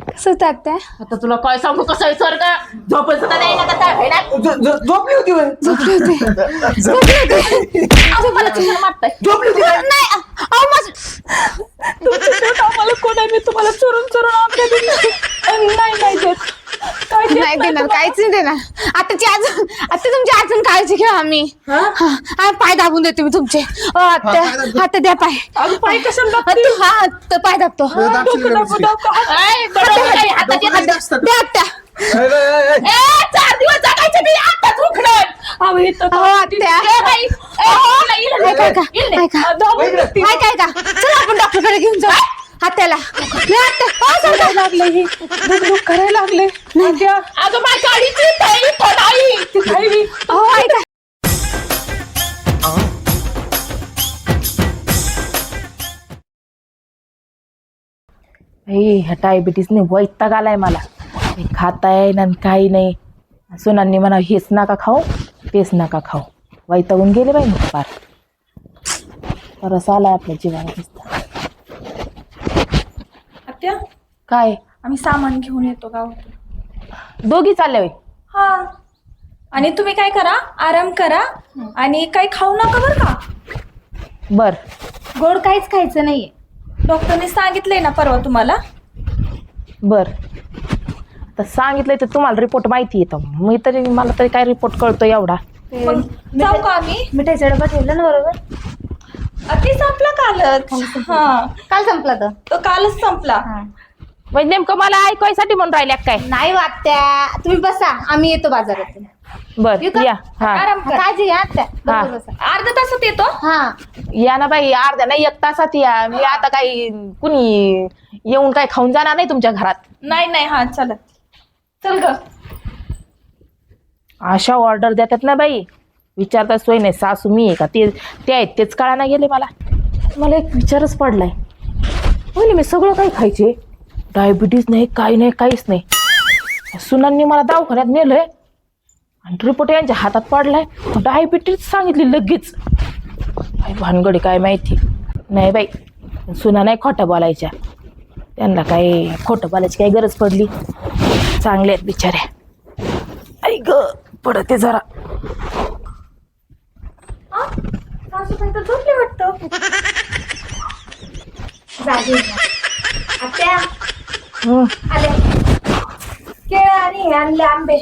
कसं टाकते आता तुला काय सांगू कसं आहे स्वर्ग झोपच सुद्धा नाही ना का काय ना झोपली होती होय? झोपले होते मला कशाला मारताय झोपली होती काय? नाही अहो माझं तुमचं शेवट आम्हाला कोण आहे मी तुम्हाला चोरून चोरून आमच्या नाही देत काय देत नाही देणार काहीच नाही देणार आता तुमची अजून काळजी घ्या आम्ही पाय दाबून देते मी तुमचे आता द्या पाय अगं पाय कशाला हा पाय दाबतो दाबशील ना नुसती. द्या आत्या ए, ए, ए, ए. 4 दिवस जगायचे मी आताच उठणार अहो इथं आत्या ऐका चला आपण डॉक्टरकडे घेऊन जाऊ हात्याला लागले हे दुख करायला लागले अगं माझ्या गाडीची नाही ऐका ह्या डायबिटीसने वैताग आलाय मला हे खाताय ना काही नाही सुनांनी म्हणा हेच नका खाऊ तेच नका खाऊ वैतागून गेले बाई मग फार तरच आलाय आपल्या जीवाला आत्या काय आम्ही सामान घेऊन येतो गावातून. दोघी चालले होय हा आणि तुम्ही काय करा आराम करा आणि काही खाऊ नका बरं का. बर गोड काहीच खायचं नाहीये डॉक्टरने सांगितलंय ना परवा तुम्हाला. बर आता सांगितलंय तर तुम्हाला रिपोर्ट माहिती येतो मला तरी काय रिपोर्ट कळतो एवढा मग जाऊ का आम्ही. मिठाईचा डबा ठेवला ना बरोबर ते संपला कालच. हा काल संपला तो कालच संपला. म्हणजे नेमकं मला ऐकायसाठी म्हणून राहिल्या काय नाही वाटत्या तुम्ही बसा आम्ही येतो बाजारातून बर या हा आराम करा. काळजी घ्या आत्या हा. बरोबर बसा अर्धा तासात येतो. हा या ना बाई अर्ध्या नाही 1 तासात या मी आता काही कुणी येऊन काय खाऊन जाणार नाही तुमच्या घरात नाही हा चला चल ग. अशा ऑर्डर देतात ना बाई विचारता सोय नाही सासू मी आहे का ते आहेत तेच कळायला गेले मला एक विचारच पडलाय पहिले मी सगळं काही खायचे डायबिटीज नाही काही नाही काहीच नाही सुनांनी मला दवाखान्यात नेलंय आणि रिपोर्ट यांच्या हातात पडलाय डायबिटीज सांगितली लगेच काय भानगडी काय माहिती नाही बाई सुना नाही खोटं बोलायच्या त्यांना काही खोटं बोलायची काही गरज पडली चांगले आहेत बिचाऱ्या ऐक पडते जरा सासूबाई तर झोपले वाटतं. जागे आत्या हम्म. आले केळ आणि हे आणले आंबे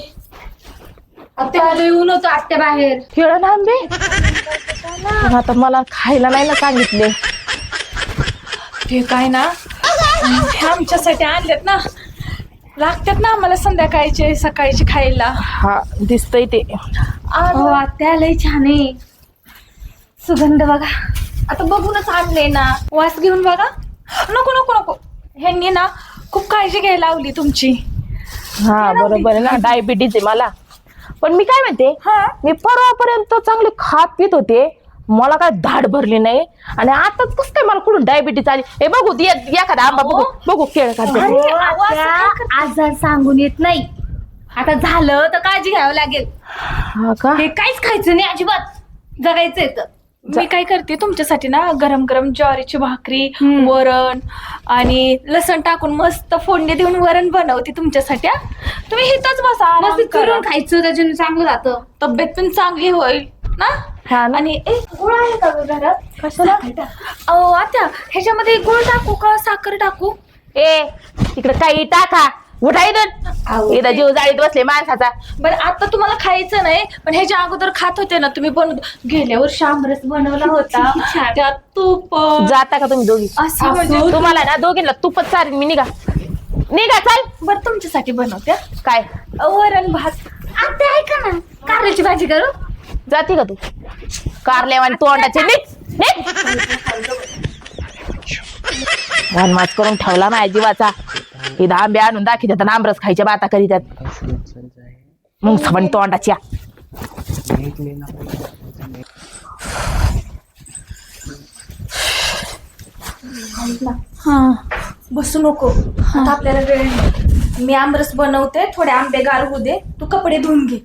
आत्या येऊन होतो आत्या बाहेर केळं ना आंबे पण आता मला खायला नाही ना सांगितले ते काय ना हे आमच्यासाठी आणलेत ना लागतात ना आम्हाला संध्याकाळचे सकाळचे खायला. हा दिसतंय ते हो आत्या लय छान आहे सुगंध बघा आता बघूनच आणले ना वास घेऊन बघा. नको नको नको ह्यांनी ना खूप काळजी घ्यायला लावली तुमची. हा बरोबर आहे ना डायबिटीज आहे मला पण मी काय म्हणते मी परवापर्यंत चांगले खात पित होते मला काय धाड भरली नाही आणि आताच कस काय मला कुठून डायबिटीज आली हे बघू एखादा आंबा बघू केळ आजार सांगून येत नाही आता झालं तर काळजी घ्यावं लागेल. हा का हे काहीच खायचं नाही अजिबात जगायचंय तर. मी काय करते तुमच्यासाठी ना गरम गरम ज्वारीची भाकरी वरण आणि लसण टाकून मस्त फोडणी देऊन वरण बनवते तुमच्यासाठी. तुम्ही हिथंच बसा आराम मस्त करा. करून खायचं त्याच्याने चांगलं जातं. तब्येत पण चांगली होईल ना. हा ना. आणि गुळ आहे का ग घरात. कशाला अहो आता ह्याच्यामध्ये गुळ टाकू का साखर टाकू. ए तिकडे काही टाका उठा इथं जीव जाळीत बसले माणसाचा. बरं आता तुम्हाला खायचं नाही पण ह्याच्या अगोदर खात होते ना तुम्ही गेल्यावर आमरस बनवला होता त्यात तूप जाता का तुम्ही दोघी असं म्हणजे तुम्हाला ना दोघींना तूपच चालेल मी निघा चाल बरं तुमच्यासाठी बनवते काय वरण भात. आता ऐका ना कारल्याची भाजी करू जाते का तू कारल्या आणि तोंडाचे माज करून ठेवला माझ्या जीवाचा इथं आंबे आणून दाखवतात आणि आंबरस खायच्या बाता करीतात मग सवण तोंडाच्या हा बसू नको आता आपल्याला वेळ नाही. मी आमरस बनवते थोडे आंबे गार होऊ दे तू कपडे धुवून घे.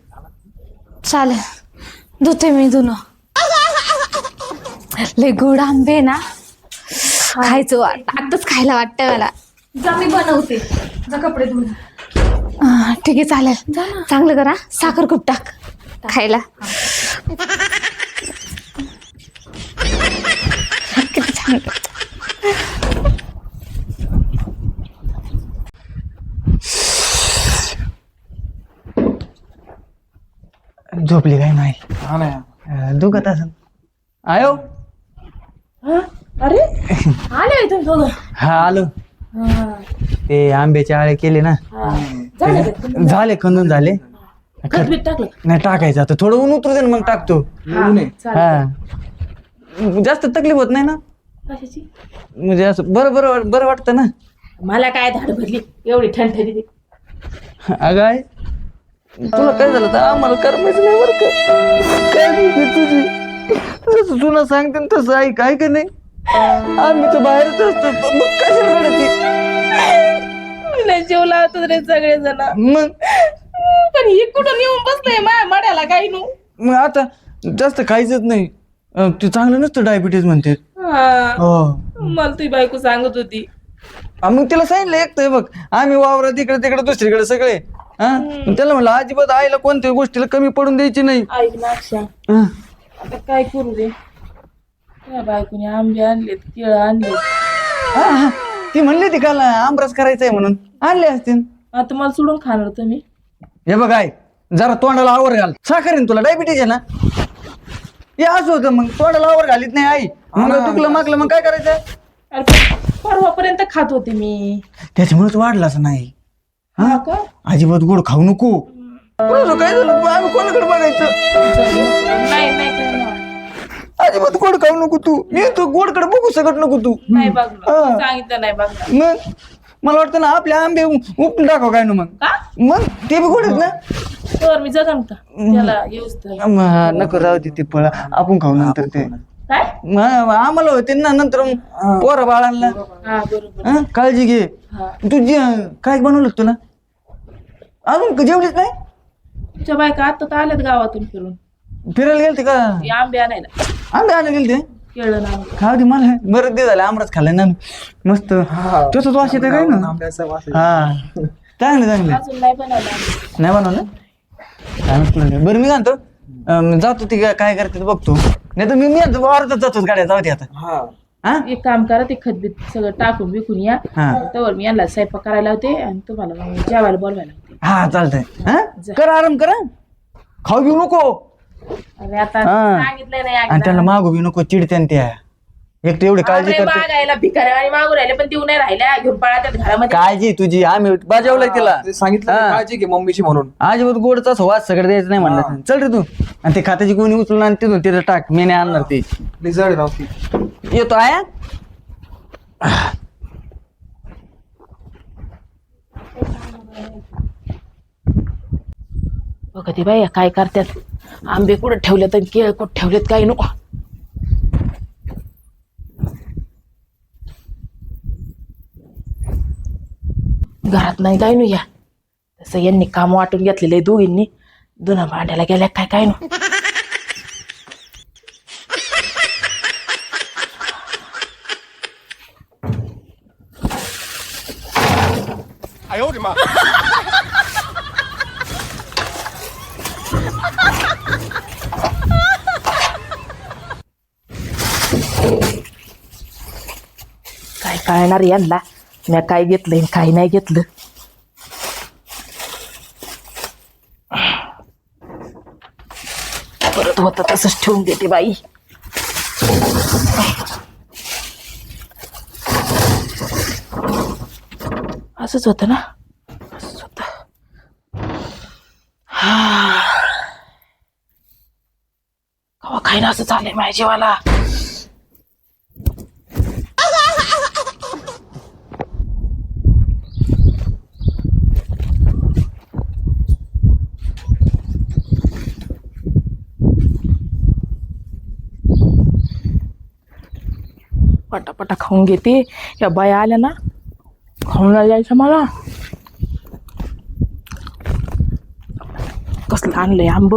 चालेल धुते मी धुन लय गोड आंबे ना खायचं आताच खायला वाटतं मला. जा मी बनवते. जा कपडे धुवून. ठीक आहे चालेल. चांगलं करा, साखर खूप टाक खायला. किती छान. झोपली काय नाही? हा नाही दुखत असं आयो. अरे आले तुम्ही दोघं. हा आलो. ते आंब्याचे आळे केले ना, झाले खंदून झाले. खतबीत टाकलं. नाही टाकायचं आता, थोडं ऊन उतरू दे ना, मग टाकतो. हा जास्त तकलीफ होत नाही ना, कशाची? म्हणजे असं बरं बरं बरं वाटतं ना. मला काय धाड भरली एवढी ठणठणी. अगं आहे, तुला काय झालं तर आम्हाला करमायचं नाही बरं का. काय नाही तुझी, जसं तुला सांगते ना तसं ऐक, आहे का नाही. आम्ही तर बाहेरच असतो, मग कशाला रडते. जीव लावतो रे सगळे जण. मग पण ही कुठं येऊन बसलंय माझ्या मड्याला काही नु. मग आता जास्त खायचंच नाही, ते चांगलं नसतं डायबिटीज म्हणते. हो मला तुझी बायको सांगत होती. मग तिला सांगितलं एक तर बघ, आम्ही वावरात इकडे तिकडे दुसरीकडे सगळे. हा त्याला म्हणलं अजिबात आईला कोणत्याही गोष्टीला कमी पडून द्यायची नाही. ऐक ना अक्षा, हा. आता काय करू रे. त्या बायकोने आंबे आणलेत, केळं आणलेत. हा, हा. ती म्हणली ती काल आमरस करायचंय म्हणून आणले असतील. आता मला सोडून खाणार तुम्ही. हे बघ आई, जरा तोंडाला आवर घाल, साखरेन तुला डायबिटीज आहे ना. हे असं होतं, मग तोंडाला आवर घालीत नाही आई, मग दुखलं मागलं मग काय करायचं. अरे परवापर्यंत खात होते मी. त्याच्यामुळेच वाढलं असं नाही. हा का? अजिबात गोड खाऊ नको. पुढं काय झालं आम्ही कोणाकडे बघायचं. नाही नाही करणार. अजिबात गोड खाऊ नको तू. मी तू गोडकडे बघू शकत नको तू. नाही बघणार, हा. सांगितलं नाही बघणार. मग मला वाटतं ना आपले आंबे उपटून टाकाव काय ना, मग का? मग ते बी गोड आहेत ना. तर मी जगन का त्याला येऊच तर. नको राहू दे, ते फळ आपण खाऊ नंतर ते. काय? आम्हाला होते ना नंतर पोरा बाळांना. हा बरोबर. काळजी घे. हा. तुझी काय बनवलं तुला अजून जेवलीच नाही. तुमच्या बायका आता तर आल्यात गावातून फिरून. फिरायला गेलते का? हे आंबे आणायला. आंबे आले गेलते. केळं नाही. खाऊ दे मला, बरं दे झालं आमरस खाल्लाय ना मस्त. तसंच वास येतं काय ना. हा चांगलं चांगलं. अजून नाही बनवलं. नाही बनवलं. काय म्हटलं बरं, मी सांगतो जातो ती काय करते ते बघतो, नाही तर मी वावरतच जातोच गाड्या. जाऊ दे आता. हा एक काम करा, ते खतबीत सगळं टाकून विकून या. हा. तर मी यांना स्वयंपाक करायला होते आणि तुम्हाला मग जेवायला बोलवायला होते. हा चालतंय. हा कर आराम करा, खाऊ घेऊ नको. आणि आता हा. सांगितलंय नाही आणि त्यांना मागू बी नको, चिडत्यान त्या. एक तर एवढी काळजी करते. मागायला भिकाऱ्या आणि मागू राहिले पण देऊ नाही राहिल्या, घेऊन पळा घरामध्ये. काळजी तुझी आम्ही बजावलंय तिला. सांगितलं हा. काळजी घे मम्मीची म्हणून. अजिबात गोडचा वास सगळं द्यायचं नाही म्हणलं. चल रे तू, आणि ते खात्याची कोणी उचलून आणि तिथून तिथं टाक, मी नाही आणणार ते. जड नव्हती. येतो आया. बघा ते बाई काय करतात. आंबे कुठं ठेवलेत आणि केळ कुठं ठेवलेत काही नको. घरात नाही काय नु या तसं यांनी काम वाटून घेतलेलं आहे दोघींनी. दुना भांड्याला गेल्या काय काय नु. काय कळणार यांना मी काय घेतलंय आणि काय नाही घेतलं. परत होत तसंच ठेवून देते बाई. असंच होतं ना, असंच होत. कवा खाईना असं चाललंय माझ्या जीवाला. पटापटा खाऊन घेते. या बाया आल्या ना, खाऊन नाही जायचं मला. कसलं आणलंय आंब.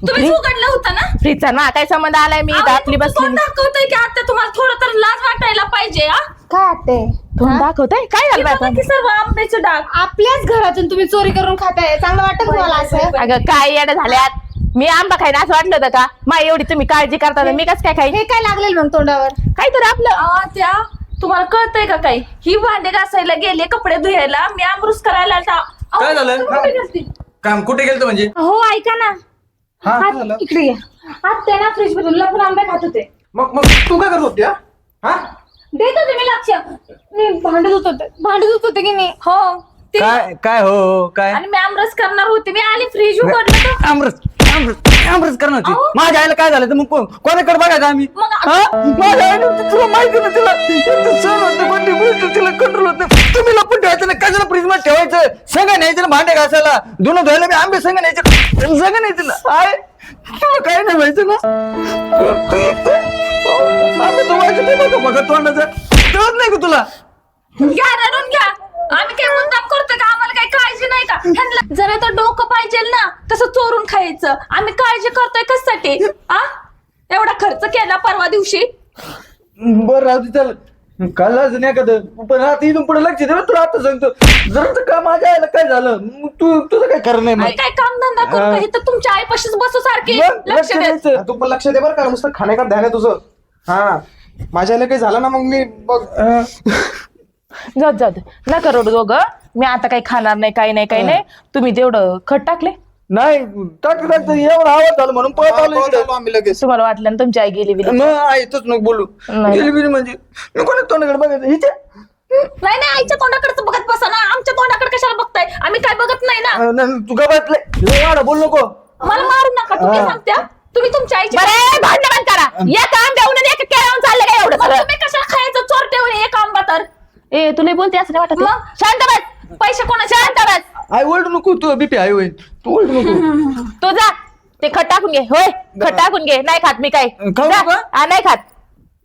तुम्ही उघडलं होतं ना. फ्रीजचा ना काय संबंध आलाय? मी इथं आपली बसली. तोंड दाखवतोय की आता तुम्हाला थोडं तर लाज वाटायला पाहिजे. काय आते तोंड दाखवताय काय झालं बघा आता? की सर्व आंब्याचे डाग. आपल्याच घरातून तुम्ही चोरी करून खाताय, चांगलं वाटत तुम्हाला असं? अगं काय येडं झाल्यात. मी आंबा खाईन असं वाटलं होतं का? मा एवढी तुम्ही काळजी करता तर मी कसं काय खाईन? हे काय लागलेल मग तोंडावर? काहीतरी आपलं त्या तुम्हाला कळतंय का काही? ही भांडे घासायला गेले, कपडे धुयायला, मी आमरूस करायला आलता. अहो, काय झालं? तुम्ही कुठे गेलती? काम कुठे गेलतो म्हणजे? हो ऐका ना, हा काय झालं? इकडे या. आत्या ना फ्रीज मधून लपून आंबे खात होते. मग तू काय करत होती हा? हा? देत होते मी लक्ष. मी भांडत होते की नाही? हो ते- काय काय हो काय आणि मी आमरस करणार होते. मी आली फ्रीज उघडलं तर आमरस करणार होती. माझ्या आईला काय झालं तर मग कोणाकडे बघायचं आम्ही? मग हा? माझ्या आईने तुला माहिती ना, तिला इतकं सहन होत नाही, कोणती गोष्ट तिला कंट्रोल होत नाही. तुम्ही लपून ठेवायचं ना, कशाला फ्रीज मध्ये ठेवायचं? संग न्यायचं ना भांडे घासायला, धुणं धुवायला मी आंबे संग न्यायचे, संग न्यायचं ना. आय तुला काय नाही व्हायचं ना. आम्ही तो व्हायचं बघा तोंडाचं कळत नाही का तुला? घ्या रडून घ्या. आम्ही काय मुद्दाम करतो का? आम्हाला काही काळजी नाही का? ह्यांना जरा तर डोकं पाहिजे ना, तसं चोरून खायचं. आम्ही काळजी करतोय कशासाठी? एवढा खर्च केला परवा दिवशी. बरं राहू दे, चल कालच नाही एखादं, पण आता इथून पुढे लक्ष दे ना. तुला आता सांगतो जर का माझ्या आईला काय झालं मग तुझं काय खरं नाही. आम्ही काय काम धंदा करतो इथं तुमच्या आईपाशीच बसू सारखी मग लक्ष देत. द्यायचं. तू पण लक्ष दे बरं का, नुसतं खाण्याकडे ध्यान आहे तुझं. हा माझ्या आईला काही झालं ना मग मी बघ. जाऊ जाऊ दे. नका रडू दोघं. मी आता काही खाणार नाही, काही नाही. तुम्ही तेवढं खट टाकले. नाही टाकतं एवढा आवाज झाला म्हणून पळत आलो इकडे. आम्ही लगेच. तुम्हाला वाटलं ना तुमची आई गेली बिली. मग आईतच नको बोलू. नाही. गेली बिली म्हणजे मी कोणा तोंडाकडे बघायचं हिच्या? नाही आईच्या तोंडाकडे बघत बसा ना. आमच्या तोंडाकडे कशाला बघताय? आम्ही काय बघत नाही ना. नाही, तू गबातले वाडा बोल नको. मला मारू नका. तुम्ही सांगत्या तुम्ही तुमच्या आईची बरे भांडण बंद करा. एक आंबे देऊन एक केळवून चाललं काय एवढं मग सगळं? तुम्ही कशाला खायचं? चोर ठेवून एक आंबा तर ए तुला बोलते असं नाही वाटत? मग? शांत बस. पैसे कोणाचे? शांत बस. आई ओरडू नको, तू बीपी आई होईल. तू ओरडू नको. तू जा ते खट टाकून घे. होय खट टाकून घे. नाही खात मी काय. खाऊ जा. नका? नाही खात.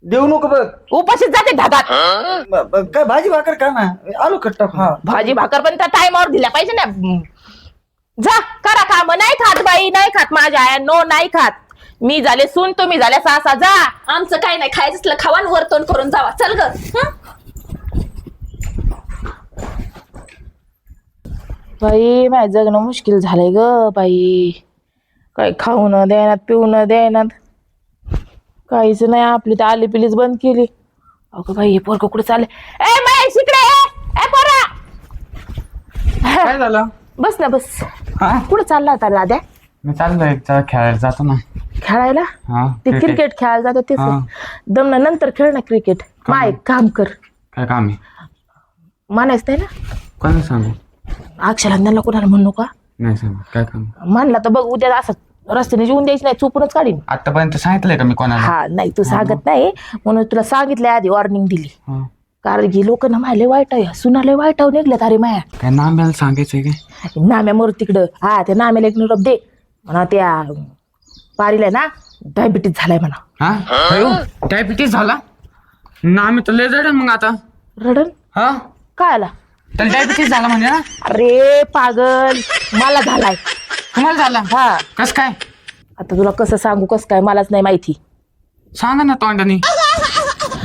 देऊ नको बघ. उपाशीच जाते ढगात. काय भाजी भाकर का ना आलो कट्टा. हा भाजी भाकर पण त्या टायमावर दिल्या पाहिजे ना. जा करा काम. नाही खात बाई, नाही खात माझ्या आया. नो नाही खात. मी झाले सून, तुम्ही झाल्या सासा. जा. आमचं काय नाही. खायचं असलं खावा आणि वरतोंड करून जावा. चल ग. बाई माझं जगणं मुश्किल झालंय ग बाई. काय खाऊ न द्यायनात, पिऊ न द्यायनात, काहीच नाही. आपली तर आली पिलीच बंद केली. अगं बाई हे पोरग कुठे चालले? ए महेश इकडे ए पोरा. काय झालं? बस ना बस. हा कुठे चालला होता दाद्या? मी चाललोय खेळायला जातो ना. खेळायला? हा ते क्रिकेट खेळायला जातो तेच. हा. दमना नंतर खेळ ना क्रिकेट. माय काम कर. काय काम आहे? मानायच नाही ना. कोणाला सांगू? अक्षरांना कोणाला म्हणू का? नाही सांगू. काय काम? मानला तर बघ उद्या असं रस्त्याने जेवून द्यायची नाही, चुपूनच काढीन. आतापर्यंत सांगितलंय का मी कोणाला? हा नाही तू सांगत नाही म्हणून तुला सांगितलंय आधी वॉर्निंग दिली. हा. कारण की लोक ना मायले वाईट आहे, सुनाले वाईट निघले अरे माया. काय नाम्याला सांगायचंय काय? नाम्या मरू तिकडं. हा त्या नाम्याला एक निरोप दे म्हणा. त्या पारीला ना डायबिटीज झालाय म्हणा. हा डायबिटीस झाला? नाम्या तर लय जड आहे मग आता. रडन हा काय आला? त्याला डायबिटीस झाला म्हणजे ना? अरे पागल मला झालाय. तुम्हाला झाला? हा कस काय? आता तुला कसं सांगू कसं काय मलाच नाही माहिती. सांगा ना तोंडाने.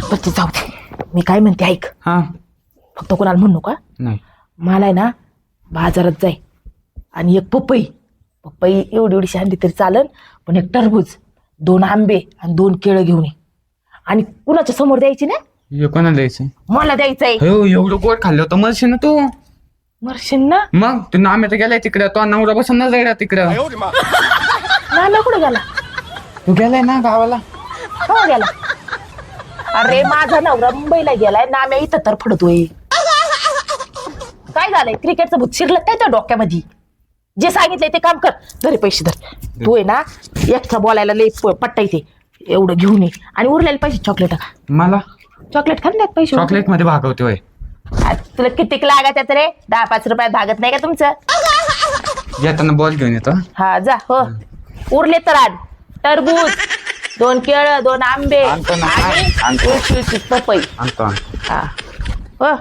पण ते जाऊ दे. मी काय म्हणते ऐक. हा फक्त कोणाला म्हणू का? नाही. मला आहे ना बाजारात जाय आणि एक पपई एवढी एवढीशी आणली तरी चालन, पण एक टरबूज, 2 आंबे आणि 2 केळं घेऊन ये. आणि कुणाच्या समोर द्यायची ना? हे कोणाला द्यायचंय? मला द्यायचंय. हो एवढं गोड खाल्लं होतं मरशील ना तू. मरशील ना? मग तू नाम्या तर गेलाय तिकडे. तो नवरा बसून ना जायला तिकडं. नाम्या कुठे गेला? तू गेलाय ना गावाला? हो गेला. अरे माझा नवरा मुंबईला गेलाय, नाम्या इथं तर फडतोय. काय झालंय? क्रिकेटचं भूत शिरलं काय त्या डोक्यामध्ये? जे सांगितलंय ते काम कर. घरी पैसे धर. तू आहे ना एक्स्ट्रा बोलायला लई पट्टा येते. एवढं घेऊन ये आणि उरलेले पैसे चॉकलेट खा. मला चॉकलेट खा ना पैसे. चॉकलेट मध्ये भागवते होय. तुला कितीक लागायचं रे? 10-5 रुपयात भागत नाही का तुमचं? येताना बॉल घेऊन येतो. हा जा. हो उरले तर आण. टरबूज, 2 केळं, 2 आंबे आणतो ना. आणि आणतो. एक पपई. आणतो. हा हो.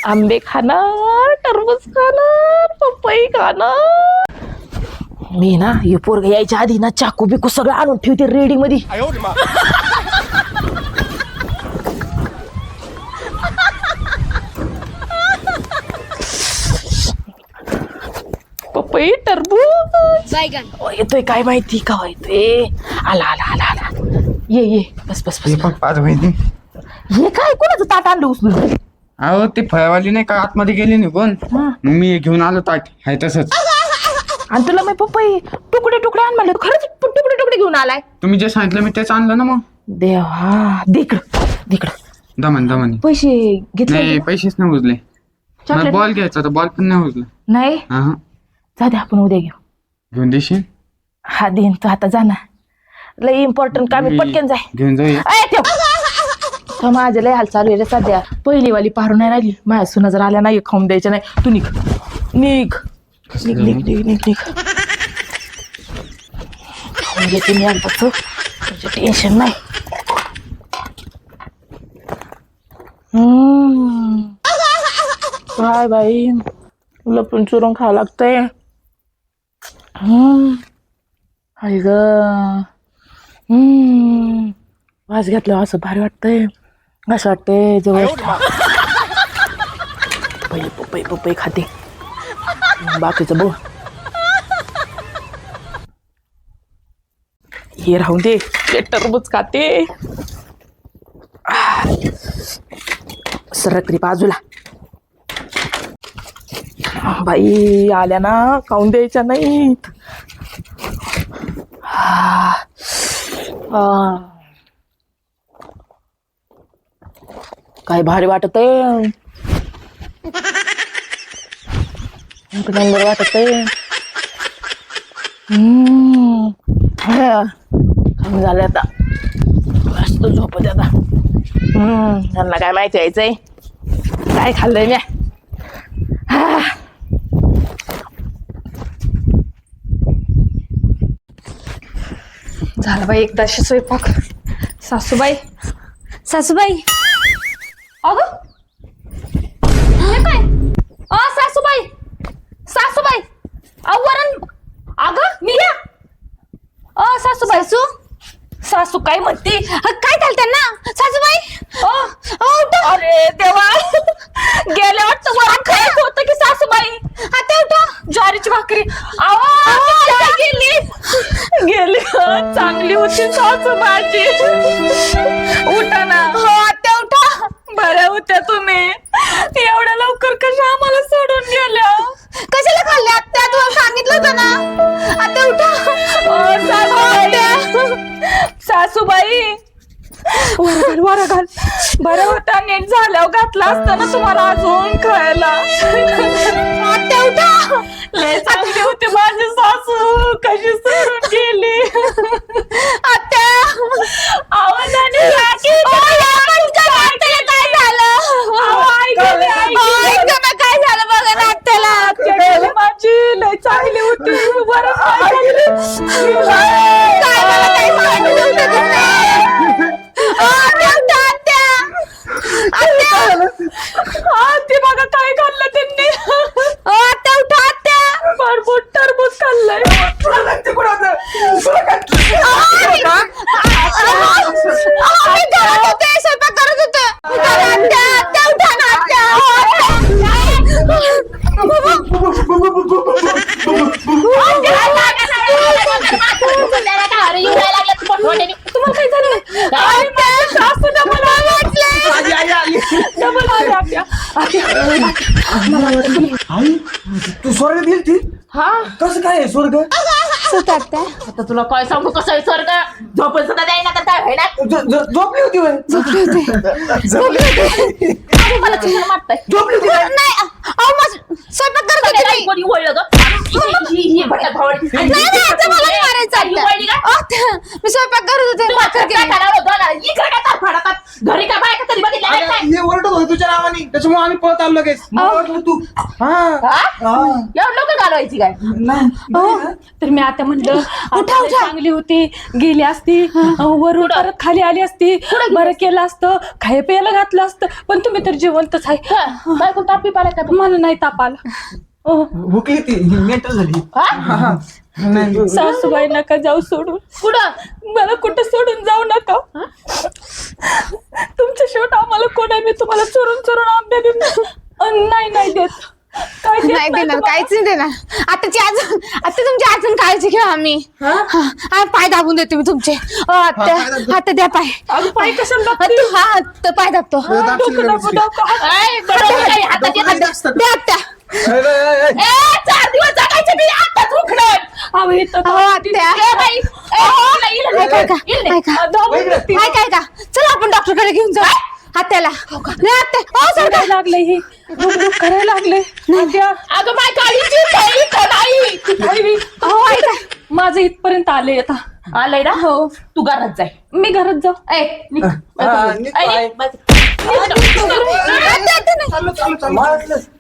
आंबे खाणार, टरबूज खाणार, पपई खाणार. मी ना हे पोरग यायच्या आधी ना चाकू बिकू सगळं आणून ठेवते रेडी मध्ये. पपई टरबूज येतोय काय माहिती का येतोय. आला आला आला आला ये बस बस बस. पाच माहिती हे काय कोणाचं ताट आणलं उचलून. अहो ते फळवाली नाही का आतमध्ये गेली निघून मग मी घेऊन आलो ताट आहे तसंच. आणि तुला मी पपई तुकडे तुकडे आण म्हणलं खरंच तुकडे तुकडे घेऊन आलाय. तुम्ही जे सांगितलं मी तेच आणलं ना मग. देवा दिकड दमन पैसे घेतले नाही पैसेच नाही उजले. चॉकलेट बॉल घ्यायचा तर बॉल पण नाही उजला. नाही हा जा दे आपण उद्या घेऊ. घेऊन देशील. हा देईन तू आता जा ना लय इम्पॉर्टंट काम आहे, पटकन जाय. घेऊन जाऊया. तर माझं लय हाल चालू आहे रे सध्या. पहिली वाली पारू नाही राहिली माझ्या सुना जर आल्या नाही खाऊन द्यायच्या नाही. तू निघ निघ निघ निघ निघ निघ निघ खाऊन घेते मी एकदाच तुझं टेन्शन नाही. काय बाई लपून चुरून खावं लागतंय. आई ग वास घातलं असं भारी वाटतंय. असं वाटतंय जवळ पपई पपई पपई खाते बाकीचं बघ. हे राहून दे ते टरबूज खाते. सरकरी बाजूला बाई आल्या ना खाऊन द्यायच्या नाहीत. काय भारी वाटत आहे. नंबर वाटत आहे. झालं आता मस्त झोपत आता. त्यांना काय माहिती यायचंय काय खाल्लंय म्या. झालं बाई एकदाशी स्वयंपाक. सासूबाई अगं हे काय सासूबाई वरण. अगं निघ्या. सासूबाई सासू काय म्हणते. काय झालं त्यांना सासूबाई. अरे देवा गेल्या वाटतं वरण खायचं होतं की सासूबाई. आता उठा. ज्वारीची भाकरी गेली चांगली होती सासू भाजी. उठा ना. हो आता उठा. बऱ्या होत्या तुम्ही एवढ्या लवकर कशा आम्हाला सोडून गेल्या. कशाला खाल्ले आत्या तुम्हाला सांगितलं होतं ना. आता उठा. सासूबाई वर घाल. बरं होता नीट झाल्यावर घातला असतं ना तुम्हाला अजून खायला. आता उठा. लय चांगली होती माझी सासू कशी सोडून गेली. आत्या आवाजाने काय झालं. काय झालं बघा ना आत्याला. माझी लय चांगली होती. बरं काय मला काय सांगितलं होतं तुम्ही. ते बघा काय खाल्लं त्यांनी. आत्या उठा. आत्या भरपूर टरबूज खाल्लंय. मी घरात होते स्वयंपाक करत होते. आत्या उठा ना. तुम्हाला काय झालं. सासू डबल तू स्वर्ग दिल ती. हा कसं काय आहे स्वर्ग. आता तुला काय सांगू कसं आहे स्वर्ग. झोपून सुद्धा द्यायला तर काय होईना. झोपली होती होय? मला कशाला मारताय. झोपली होती काय? नाही अहो मग स्वयंपाक करत होते मी. कोणी वळलं ग. ही भटक भावडी. नाही नाही आता मला नाही मारायचं आत्या. आत्या, मी स्वयंपाक करत होते. भाकर केली. घरी का बायका तरी बघितल्या अगं, हे ओरडत होते तुझ्या नावाने त्याच्यामुळे आम्ही पळत आलो लगेच. मग ओरडलो तू. एवढं लोक घालवायची काय. तर मी आता म्हणलं उठा. चांगली होती गेली असती वरून परत खाली आली असती. बरं केलं असतं खाय प्यायला घातलं असतं. पण तुम्ही तर जिवंतच आहे. बायको तापी पाला का. मला नाही ताप आला. हुकली ती मेंटल झाली. सासूबाई नका जाऊ सोडून. कुठं मला कुठं सोडून जाऊ नका. तुमच्या शेवट आम्हाला कोण आहे? मी तुम्हाला चोरून चोरून आंबे देत नाही देत. काय देत नाही देणार, तुम्हाला? काहीच नाही देणार. आता तुमची अजून काळजी घ्या आम्ही. पाय दाबून देते मी तुमचे. आता द्या पाय. अगं पाय कशाला पाय दाबतो. दाबशील व्यवस्थित. द्या आत्या. 4 दिवस जगायचे मी आताच उखडत. ऐका चला आपण डॉक्टरकडे घेऊन जाऊ आत्याला. लागले हे करायला लागले. अगं माय काळीची नाही. माझं इथपर्यंत आले आता. आलंय ना. हो. तू घरात जाय. मी घरात जाऊ.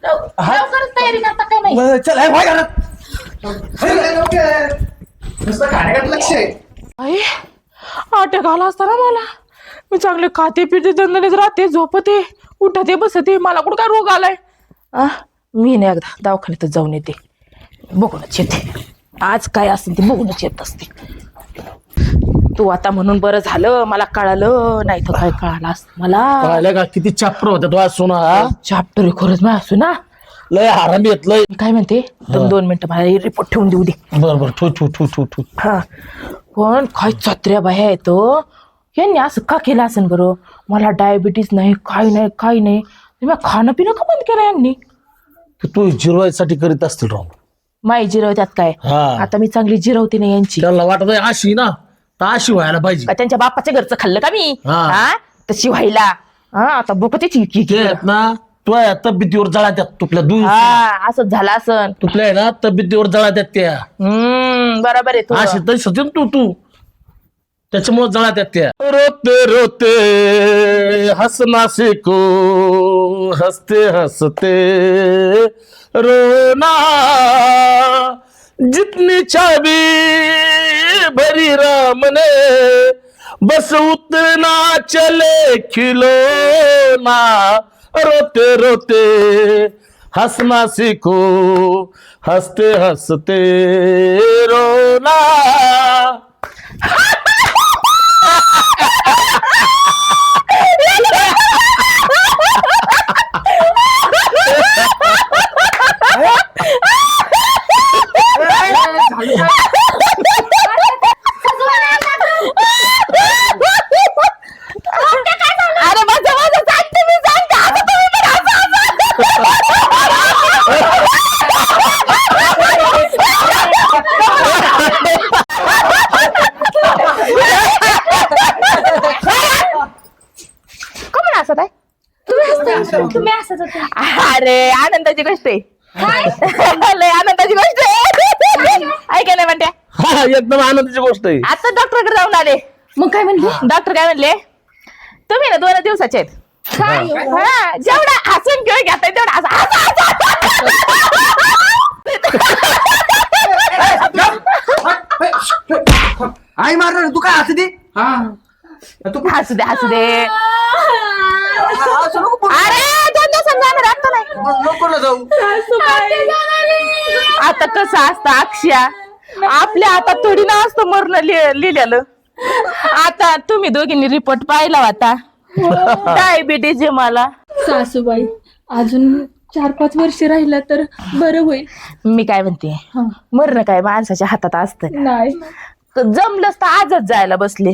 लवकरच तयारी करता काय नाही. चल आहे भाई घरात. नुसतं खाण्याकडे लक्ष आहे. अटॅक आला असता ना मला. मी चांगले खाते पिते दणदणीत राहते, झोपते, उठते, बसते. मला कुठं काय रोग आलाय? मी नाही एकदा दवाखान्यातच जाऊन येते. बघूनच येते. आज काय असेल ते बघूनच येत असते. तू आता म्हणून बरं झालं मला कळालं, नाही तर काय कळालं असतं मला. कळालं का किती चॅप्टर होते तो असो ना. चॅप्टर खरंच मी असू ना. लय आराम येतलंय. मी काय म्हणते, 2 मिनिटं मला रिपोर्ट ठेवून देऊ दे. बरोबर ठू. हा पण काय चत्र्या बाया येतो. यांनी असं का केलं असेल बरं? मला डायबिटीस नाही, काही नाही. तुम्ही खाणं पिणं का बंद केलं यांनी? तू जिरवायसाठी करीत असतील राव. माई जिरवत्यात काय? हा. आता मी चांगली जिरवते ना यांची. त्याला वाटत आहे अशी ना तर अशी व्हायला पाहिजे. का त्यांच्या बापाच्या घरचं खाल्लं का मी? हा. तशी व्हायला. आता बघते ते आहेत ना तुझ्या तब्येतीवर जळा त्यात तुपल्या दूध असंच झालं असन. तुपल्या आहे ना तब्येतीवर जळा त्यात त्या. बरोबर आहे तू. अशी तशी तू त्याच्यामुळे जळा त्यात त्या. रोते रोते हसना सीखो, हसते हसते रोना, जितनी चाबी भरी राम ने बस उतना चले खिलौना. रोते रोते हंसना सीखो, हंसते हंसते रोना. अरे माझं सांगते मी सांगते. आता तुम्ही पण कमून असत आहे? तुम्ही असंच होते. अरे आनंदाची गोष्ट आहे. लय आनंदाची गोष्ट आहे. ऐका नाही म्हणत्या. हा एकदम आनंदाची गोष्ट आहे. आता डॉक्टरकडे जाऊन आले. मग काय म्हणली? डॉक्टर काय म्हणले, तुम्ही ना 2 दिवसाचे आहेत. जेवढा हसून घेऊ घेताय तेवढा आई मारणार तू काय हसते? हसू दे. अरे 2 दिवसांनी जाणार आता नाही. नको ना जाऊ. आता कसं असतं अक्षया, आपल्या हातात थोडी ना असतं मरण लिहिलेलं. आता तुम्ही दोघींनी रिपोर्ट पाहिला होता. डायबिटीज आहे मला. सासूबाई अजून 4-5 वर्ष राहिला तर बरं होईल. मी काय म्हणते, मरण काय माणसाच्या हातात असतं. नाही जमलंच तर आजच जायला बसले.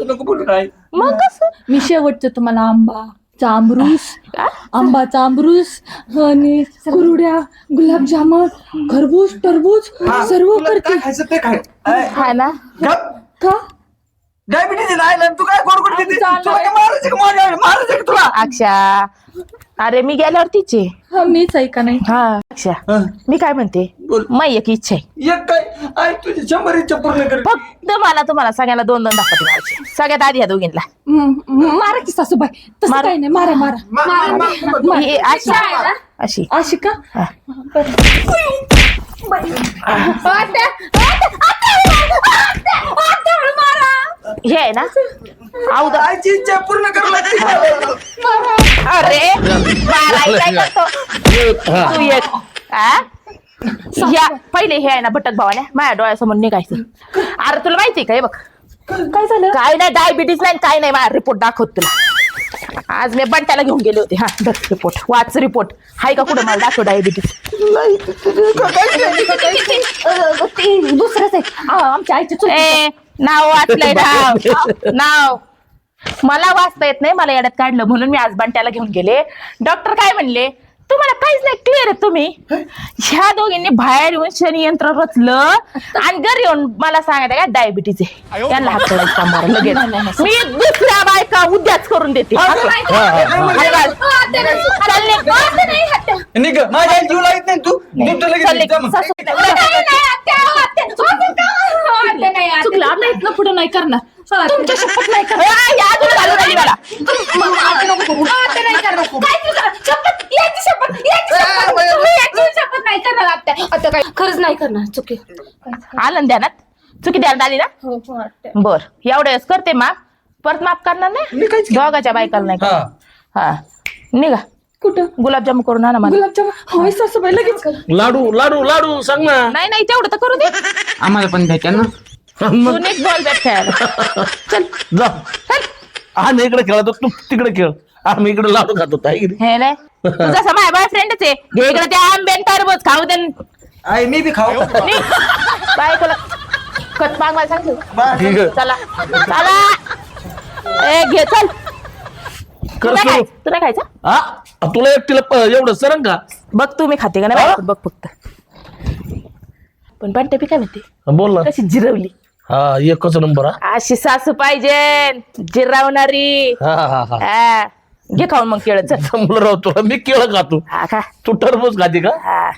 नको बोलू काय. मग कसं मी शेवटचं तुम्हाला आंबाचा आमरूस आणि कुरड्या, गुलाबजामुन, खरबूज, टरबूज सर्व करते. खायचं ते खाय. हा ना. का डायबिटीज राहिला तू काय गोड गोड देते. चाललंय. तुला काय मारायचं का तुला? अक्षा, अरे मी गेल्यावर तिचे. हा मीच ऐका नाही. हा अक्षा, मी काय म्हणते, बोल. माझी एक इच्छा आहे. एक काय आई तुझी 100 इच्छा पूर्ण कर. फक्त मला तुम्हाला सगळ्यांना 2-2 दाखवते मारायचे. सगळ्यात आधी या दोघींना मारा की सासूबाई. तसं मारा. काही नाही. मारा. ही अशी अशी का? हा. हे आहे ना. आईची इच्छा पूर्ण कर लागते. अरे मारायला काय करतो तू एक. या पहिले हे आहे ना भटक भावाने माझ्या डोळ्यासमोर निघायचं. अरे तुला माहितीये का हे बघ काय झालं? काय नाही डायबिटीज नाही काय नाही. माझा रिपोर्ट दाखवत तुला. आज मी बंट्याला घेऊन गेले होते. हा रिपोर्ट वाच रिपोर्ट. हाय का कुठं मला दाखव डायबिटीज. ते दुसरंच आहे. आमच्या आईची चूक. ए नाव वाचलंय नाव. मला वाचता येत नाही. मला येड्यात काढलं म्हणून मी आज बंट्याला घेऊन गेले. डॉक्टर काय म्हणले तुम्हाला काहीच नाही क्लिअर आहे तुम्ही. ह्या दोघींनी बाहेर येऊन शनी यंत्र रचलं आणि घरी येऊन मला सांगायचं काय डायबिटीज आहे. त्यांना हात करायचं काम मारा लगेच. मी दुसऱ्या बायका उद्याच करून देते. निघ माझ्या जीव लागत नाही तू चुकलं आता इथनं पुढे नाही करणार. तुमच्या शपथ नाही करणार. खरंच नाही करणार. चुकी आलं ध्यानात. चुकी द्यायला आली ना. बर एवढ्याच करते माफ. परत माफ करणार नाही. दोघाच्या बायकाला नाही करणार. हा निघा. कुठं? गुलाबजामुन करून आणा मला. गुलाबजामुन होय सासूबाई लगेच कर. लाडू लाडू लाडू सांग ना. नाही नाही तेवढं तर करू दे. आम्हाला पण द्यायच्या ना. तू निघ बॉल बॅट खेळायला. चल जा आम्ही इकडे खेळतो तू तिकडे खेळ. आम्ही इकडे लाडू खातो हे नाही तुझा समाय बॉयफ्रेंडच आहे. घे इकडे त्या आंबेन टरबूज खाऊ दे. आई मी बी खाऊ. बायकोला खत मागवायला सांगतो. चला चला ए घे चल. तुला खायचं हा तुला एकटीला एवढं सरंग का. बघ तू मी खाते का नाही बघ फक्त. पण बंटे बी काय म्हणते बोल ना. कशी जिरवली. हा एकच नंबर. हा अशी सासू पाहिजे जिरवणारी. हा हा हा घे खाऊन मग केळं चल. जमलं राव तुला. मी केळं खातो हा खा. तू टरबूज खाते का. हा